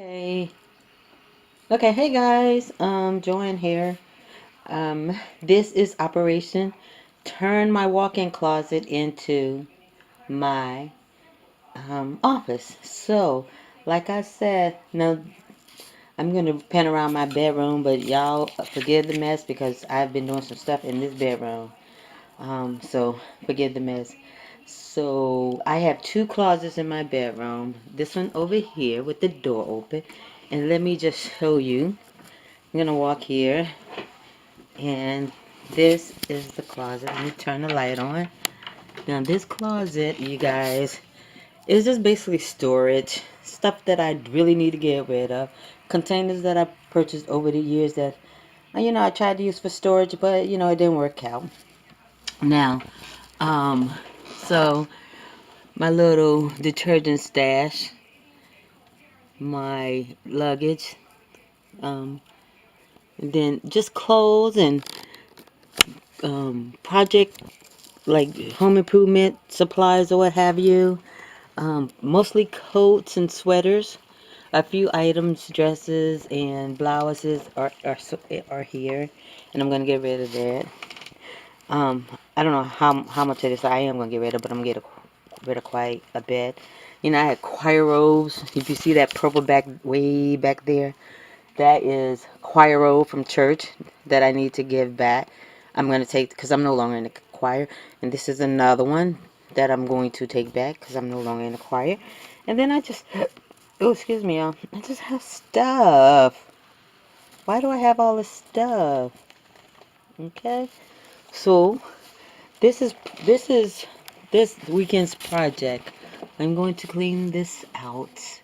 Hey, okay, hey guys, Joanne here. This is Operation Turn My Walk-in Closet into my office. So, like I said, now I'm gonna pan around my bedroom, but y'all forgive the mess because I've been doing some stuff in this bedroom. So forgive the mess. So I have two closets in my bedroom. This one over here with the door open, and let me just show you. I'm gonna walk here, and this is the closet. Let me turn the light on. Now this closet, you guys, is just basically storage. Stuff that I really need to get rid of. Containers that I purchased over the years that, I tried to use for storage, but, it didn't work out. Now, um, so my little detergent stash, my luggage, and then just clothes and project like home improvement supplies or what have you. Mostly coats and sweaters. A few items, dresses and blouses are here, and I'm gonna get rid of that. I don't know how much of this I am gonna get rid of, but I'm gonna get rid of quite a bit. I had choir robes. If you see that purple back way back there, that is choir robe from church that I need to give back. I'm going to take because I'm no longer in the choir. And this is another one that I'm going to take back because I'm no longer in the choir. And then oh, excuse me, y'all. I just have stuff. Why do I have all this stuff? Okay. So, this is, this is this weekend's project. I'm going to clean this out.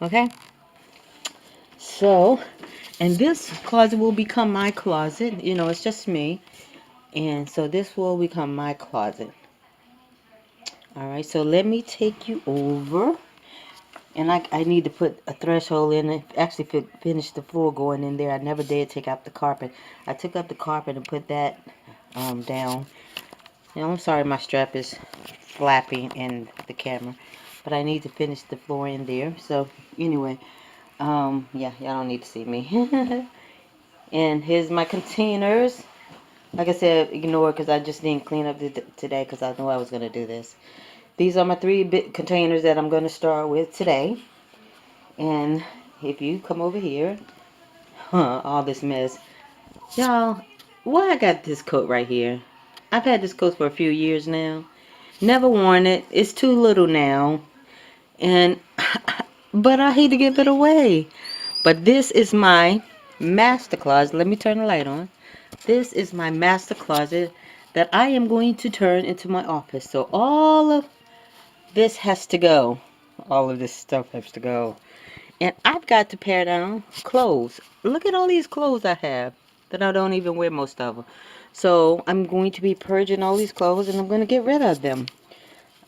Okay. So, and this closet will become my closet. It's just me. And so this will become my closet. Alright, so let me take you over. And I need to put a threshold in it. Actually, finish the floor going in there. I never did take out the carpet. I took up the carpet and put that down. I'm sorry my strap is flapping in the camera. But I need to finish the floor in there. So, anyway. Yeah, y'all don't need to see me. And here's my containers. Like I said, ignore because I just didn't clean up today because I knew I was going to do this. These are my three big containers that I'm going to start with today. And if you come over here, all this mess. Y'all, why I got this coat right here? I've had this coat for a few years now. Never worn it. It's too little now. And, but I hate to give it away. But this is my master closet. Let me turn the light on. This is my master closet that I am going to turn into my office. So all of this has to go. All of this stuff has to go. And I've got to pare down clothes. Look at all these clothes I have that I don't even wear most of them. So I'm going to be purging all these clothes and I'm going to get rid of them.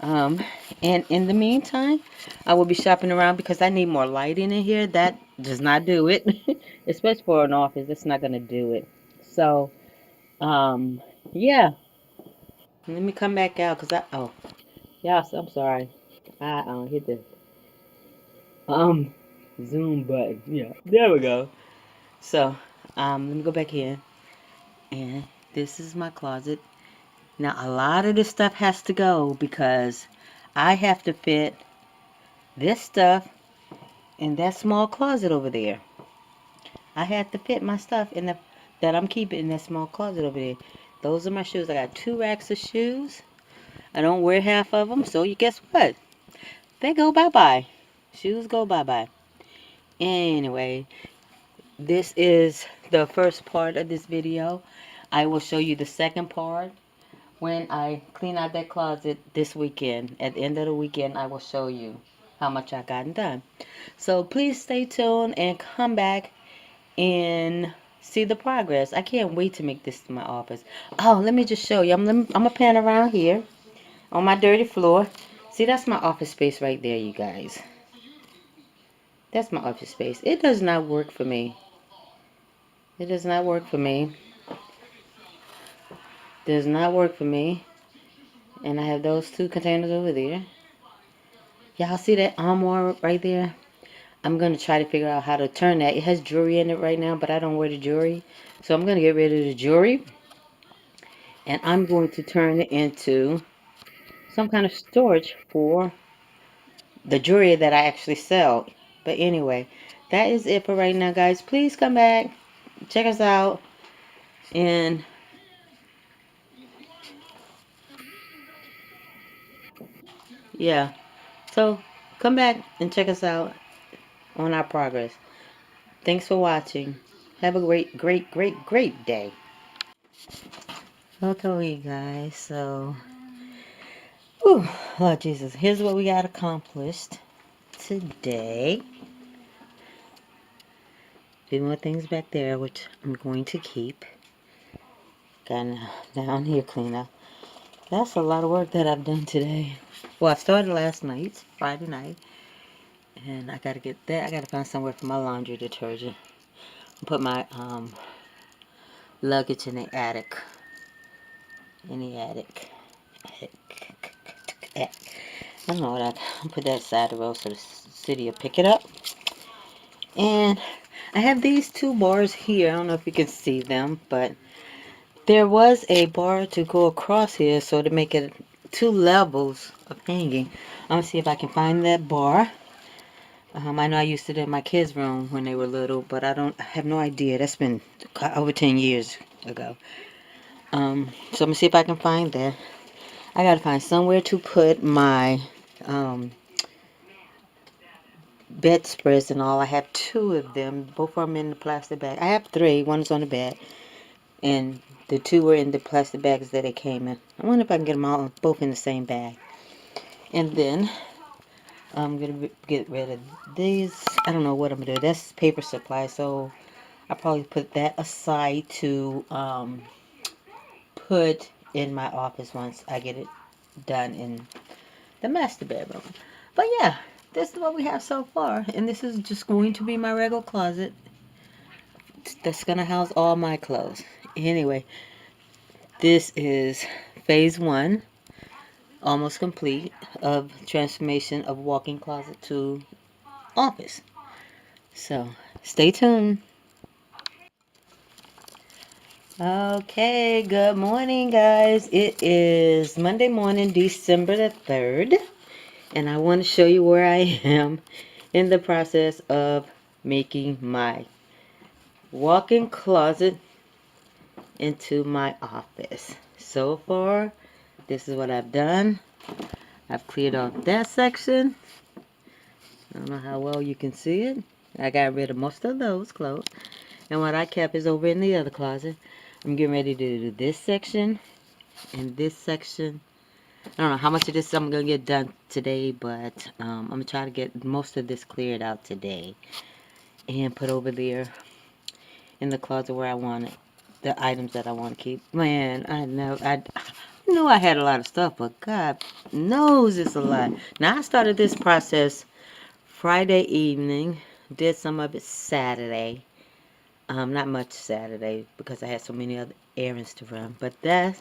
Um, and in the meantime, I will be shopping around because I need more lighting in here. That does not do it. Especially for an office, it's not going to do it. So, yeah. Let me come back out because yes, I'm sorry. I hit the um zoom button. Yeah, there we go. So, let me go back in, and this is my closet. Now, a lot of this stuff has to go because I have to fit this stuff in that small closet over there. I have to fit my stuff in the that I'm keeping in that small closet over there. Those are my shoes. I got 2 racks of shoes. I don't wear half of them, so you guess what? They go bye-bye. Shoes go bye-bye. Anyway, this is the first part of this video. I will show you the second part when I clean out that closet this weekend. At the end of the weekend, I will show you how much I gotten done. So please stay tuned and come back and see the progress. I can't wait to make this my office. Oh, let me just show you. I'm gonna pan around here on my dirty floor. See, that's my office space right there, you guys. That's my office space. It does not work for me. It does not work for me. Does not work for me. And I have those two containers over there. Y'all see that armoire right there? I'm going to try to figure out how to turn that. It has jewelry in it right now, but I don't wear the jewelry. So I'm going to get rid of the jewelry. And I'm going to turn it into some kind of storage for the jewelry that I actually sell. But anyway, that is it for right now, guys. Please come back. Check us out. And yeah. So come back and check us out on our progress. Thanks for watching. Have a great, great, great, great day. Okay, guys. So, whew, Lord Jesus, here's what we got accomplished today. Few more things back there, which I'm going to keep. Got down here clean up. That's a lot of work that I've done today. Well, I started last night, Friday night, and I gotta get that. I gotta find somewhere for my laundry detergent. Put my luggage in the attic. In the attic. I don't know what I'll put that side of the road so the city will pick it up. And I have these two bars here. I don't know if you can see them, but there was a bar to go across here so to make it two levels of hanging. I'm gonna see if I can find that bar. I know I used it in my kids' room when they were little, but I have no idea. That's been over 10 years ago. So I'm gonna see if I can find that. I gotta find somewhere to put my bedspreads and all. I have two of them. Both of them in the plastic bag. I have three. One is on the bed, and the two were in the plastic bags that they came in. I wonder if I can get them all both in the same bag. And then I'm gonna get rid of these. I don't know what I'm gonna do. That's paper supply, so I'll probably put that aside to put in my office once I get it done in the master bedroom. But yeah, this is what we have so far, and this is just going to be my regular closet that's gonna house all my clothes. Anyway, this is phase one, almost complete, of transformation of walk-in closet to office. So stay tuned. Okay, good morning, guys. It is Monday morning, December the 3rd, and I want to show you where I am in the process of making my walk-in closet into my office. So far, this is what I've done. I've cleared off that section. I don't know how well you can see it. I got rid of most of those clothes. And what I kept is over in the other closet. I'm getting ready to do this section and this section. I don't know how much of this I'm going to get done today, but I'm going to try to get most of this cleared out today and put over there in the closet where I want it, the items that I want to keep. Man, I knew I had a lot of stuff, but God knows it's a lot. Now, I started this process Friday evening, did some of it Saturday. Not much Saturday because I had so many other errands to run, but that's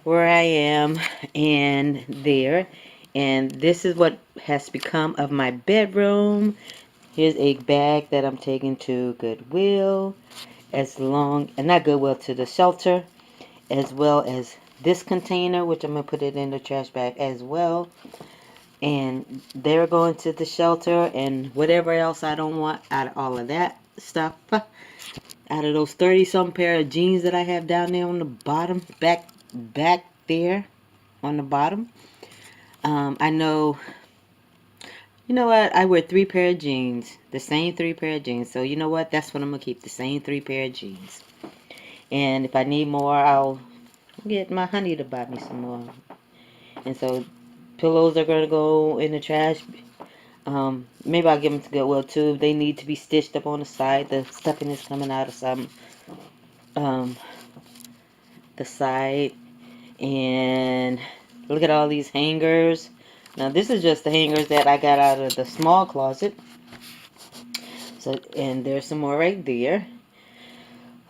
where I am and there. And this is what has become of my bedroom. Here's a bag that I'm taking to Goodwill, and not Goodwill, to the shelter, as well as this container, which I'm going to put it in the trash bag as well. And they're going to the shelter, and whatever else I don't want out of all of that stuff, out of those 30-some pair of jeans that I have down there on the bottom, back there on the bottom. I know, you know what, I wear 3 pair of jeans, the same 3 pair of jeans, so you know what, that's what I'm going to keep, the same 3 pair of jeans. And if I need more, I'll get my honey to buy me some more. And so pillows are going to go in the trash. Maybe I'll give them to Goodwill too. They need to be stitched up on the side. The stuffing is coming out of um, the side. And look at all these hangers. Now this is just the hangers that I got out of the small closet. So, and there's some more right there.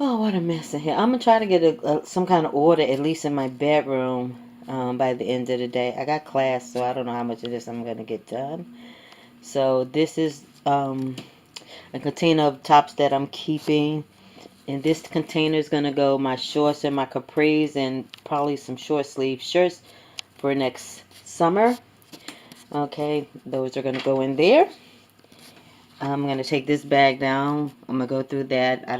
Oh, what a mess in here. I'm going to try to get some kind of order, at least in my bedroom, by the end of the day. I got class, so I don't know how much of this I'm going to get done. So this is a container of tops that I'm keeping. In this container is going to go my shorts and my capris and probably some short sleeve shirts for next summer. Okay, those are going to go in there. I'm going to take this bag down. I'm going to go through that. I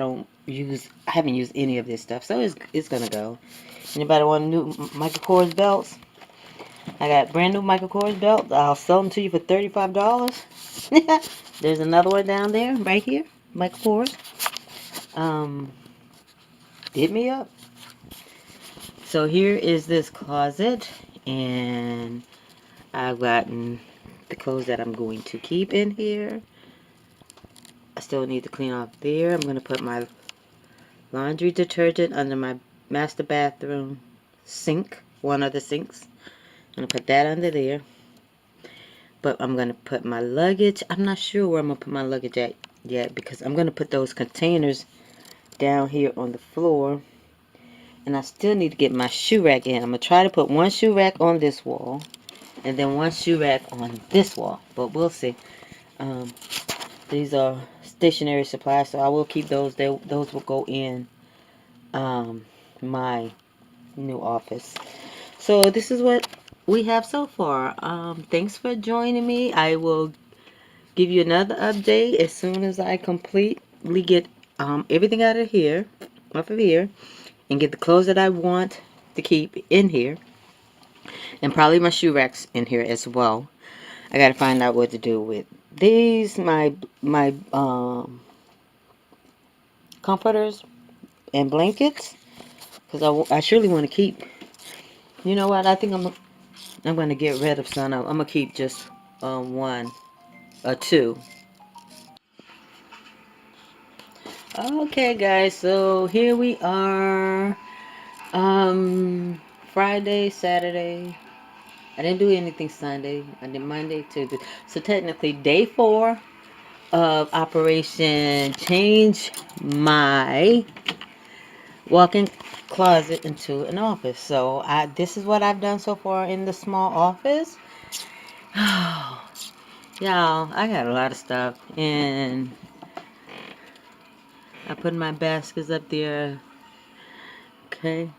haven't used any of this stuff, so it's going to go. Anybody want new Michael Kors belts? I got brand new Michael Kors belts. I'll sell them to you for $35. There's another one down there, right here, Michael Kors. Hit me up. So here is this closet, and I've gotten the clothes that I'm going to keep in here. I still need to clean off there. I'm going to put my laundry detergent under my master bathroom sink, one of the sinks. I'm going to put that under there. But I'm going to put my luggage. I'm not sure where I'm going to put my luggage at yet, because I'm going to put those containers down here on the floor. And I still need to get my shoe rack in. I'm going to try to put one shoe rack on this wall and then one shoe rack on this wall. But we'll see. These are stationary supplies, so I will keep those. Those will go in my new office. So this is what we have so far. Thanks for joining me. I will give you another update as soon as I completely get everything out of here, off of here, and get the clothes that I want to keep in here, and probably my shoe racks in here as well. I gotta find out what to do with these, my comforters and blankets, because I surely want to keep. You know what? I think I'm gonna get rid of some. I'm gonna keep just one or two. Okay, guys. So here we are. Friday, Saturday. I didn't do anything Sunday. I did Monday, Tuesday. So technically, day 4 of Operation Change My Walk-in Closet into an office. So this is what I've done so far in the small office. Y'all, I got a lot of stuff, and I put my baskets up there. Okay,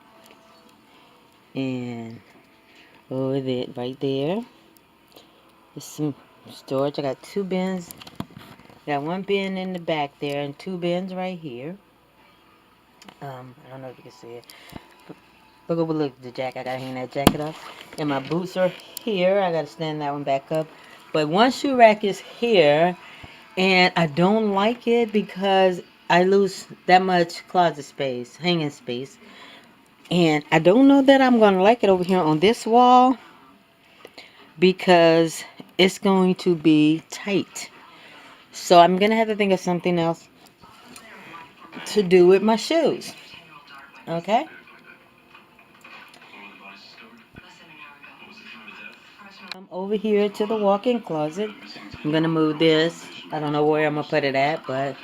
and over there, right there. There's some storage. I got 2 bins. Got 1 bin in the back there and 2 bins right here. I don't know if you can see it. But look at the jacket. I gotta hang that jacket up. And my boots are here. I gotta stand that one back up. But one shoe rack is here, and I don't like it because I lose that much closet space, hanging space. And I don't know that I'm gonna like it over here on this wall, because it's going to be tight. So I'm gonna have to think of something else to do with my shoes. Okay? I'm over here to the walk-in closet. I'm gonna move this. I don't know where I'm gonna put it at, but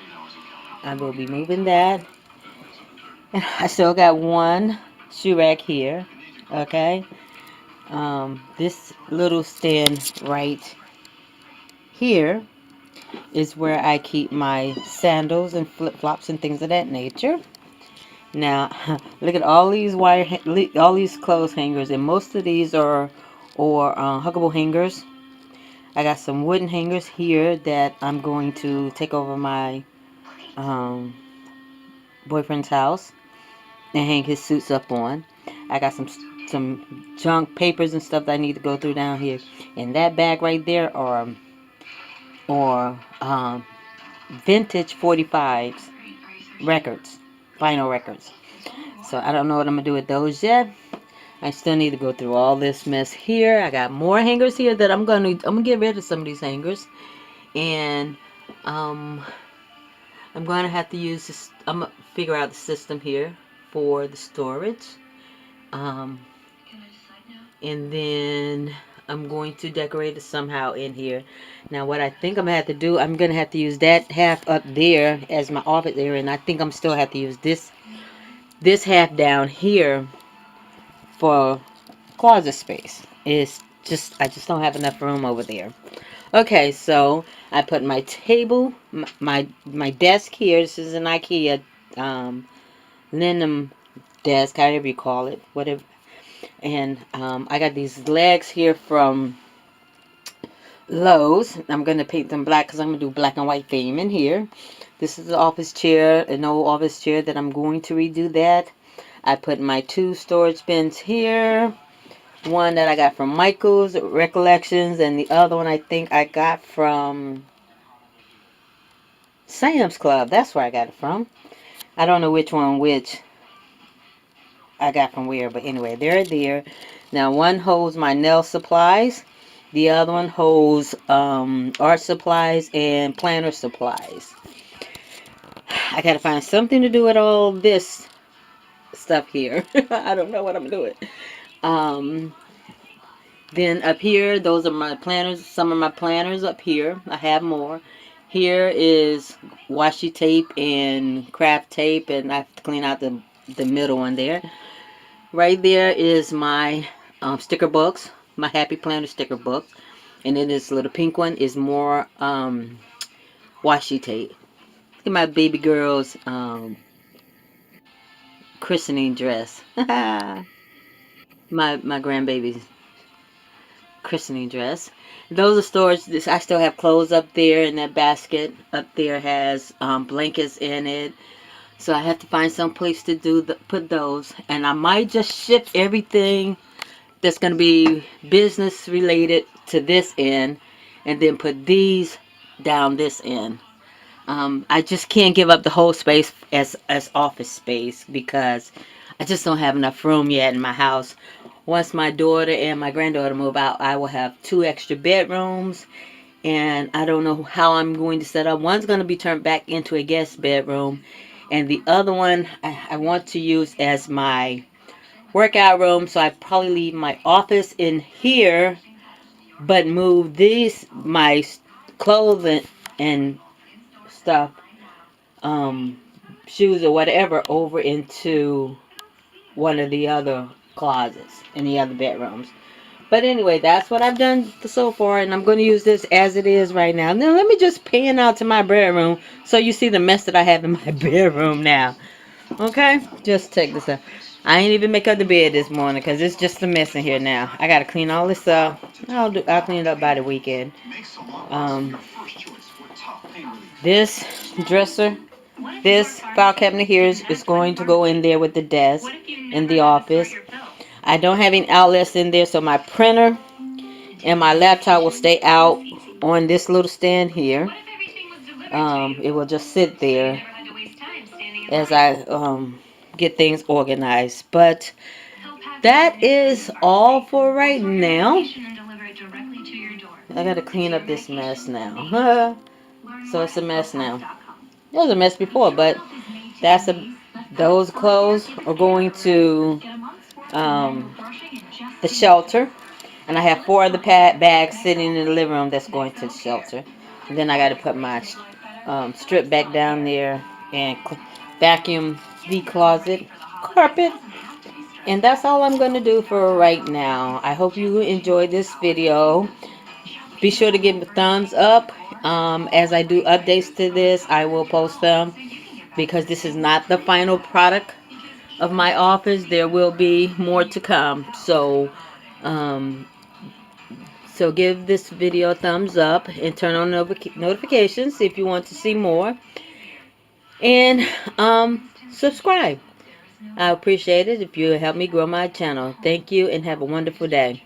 I will be moving that. And I still got 1 shoe rack here. Okay? This little stand right here is where I keep my sandals and flip-flops and things of that nature. Now, look at all these all these clothes hangers, and most of these are huggable hangers. I got some wooden hangers here that I'm going to take over my boyfriend's house and hang his suits up on. I got some junk papers and stuff that I need to go through down here. In that bag right there are vintage 45s records, vinyl records. So I don't know what I'm gonna do with those yet. I still need to go through all this mess here. I got more hangers here that I'm gonna get rid of some of these hangers, and I'm gonna have to use this. I'm gonna figure out the system here for the storage, and then I'm going to decorate it somehow in here. Now, what I think I'm gonna have to do, I'm gonna have to use that half up there as my office area, and I think I'm still have to use this half down here for closet space. Is I just don't have enough room over there. Okay, so I put my table, my desk here. This is an IKEA linen desk, however you call it, whatever. And I got these legs here from Lowe's. I'm gonna paint them black because I'm gonna do black and white theme in here. This is the office chair, an old office chair that I'm going to redo that. I put my 2 storage bins here. One that I got from Michael's Recollections, and the other one I think I got from Sam's Club. That's where I got it from. I don't know which I got from where, but anyway, they're there. Now, one holds my nail supplies. The other one holds art supplies and planner supplies. I gotta find something to do with all this stuff here. I don't know what I'm doing. Um, then up here, those are my planners. Some of my planners up here. I have more. Here is washi tape and craft tape, and I have to clean out the middle one there. Right there is my sticker books, my Happy Planner sticker book. And then this little pink one is more washi tape. Look at my baby girl's christening dress. my grandbaby's christening dress. Those are storage. I still have clothes up there, and that basket up there has blankets in it. So I have to find some place to put those. And I might just shift everything that's going to be business related to this end, and then put these down this end. I just can't give up the whole space as office space because I just don't have enough room yet in my house. Once my daughter and my granddaughter move out, I will have 2 extra bedrooms, and I don't know how I'm going to set up. One's going to be turned back into a guest bedroom, and the other one I want to use as my workout room. So I probably leave my office in here, but move my clothes and stuff, um, shoes or whatever, over into one of the other closets in the other bedrooms. But anyway, that's what I've done so far, and I'm going to use this as it is right now. Now let me just pan out to my bedroom so you see the mess that I have in my bedroom now. Okay, just take this up. I ain't even make up the bed this morning because it's just a mess in here now. I gotta clean all this up. I'll clean it up by the weekend. Um, this dresser, this file cabinet here is going to go in there with the desk in the office. I don't have any outlets in there, so my printer and my laptop will stay out on this little stand here. It will just sit there as I get things organized. But that is all for right now. I gotta clean up this mess now. So it's a mess now. It was a mess before, but those clothes are going to the shelter. And I have 4 other bags sitting in the living room that's going to the shelter. And then I got to put my strip back down there and vacuum the closet carpet. And that's all I'm going to do for right now. I hope you enjoyed this video. Be sure to give a thumbs up. As I do updates to this, I will post them because this is not the final product of my office. There will be more to come. So give this video a thumbs up and turn on notifications if you want to see more. And subscribe. I appreciate it if you help me grow my channel. Thank you and have a wonderful day.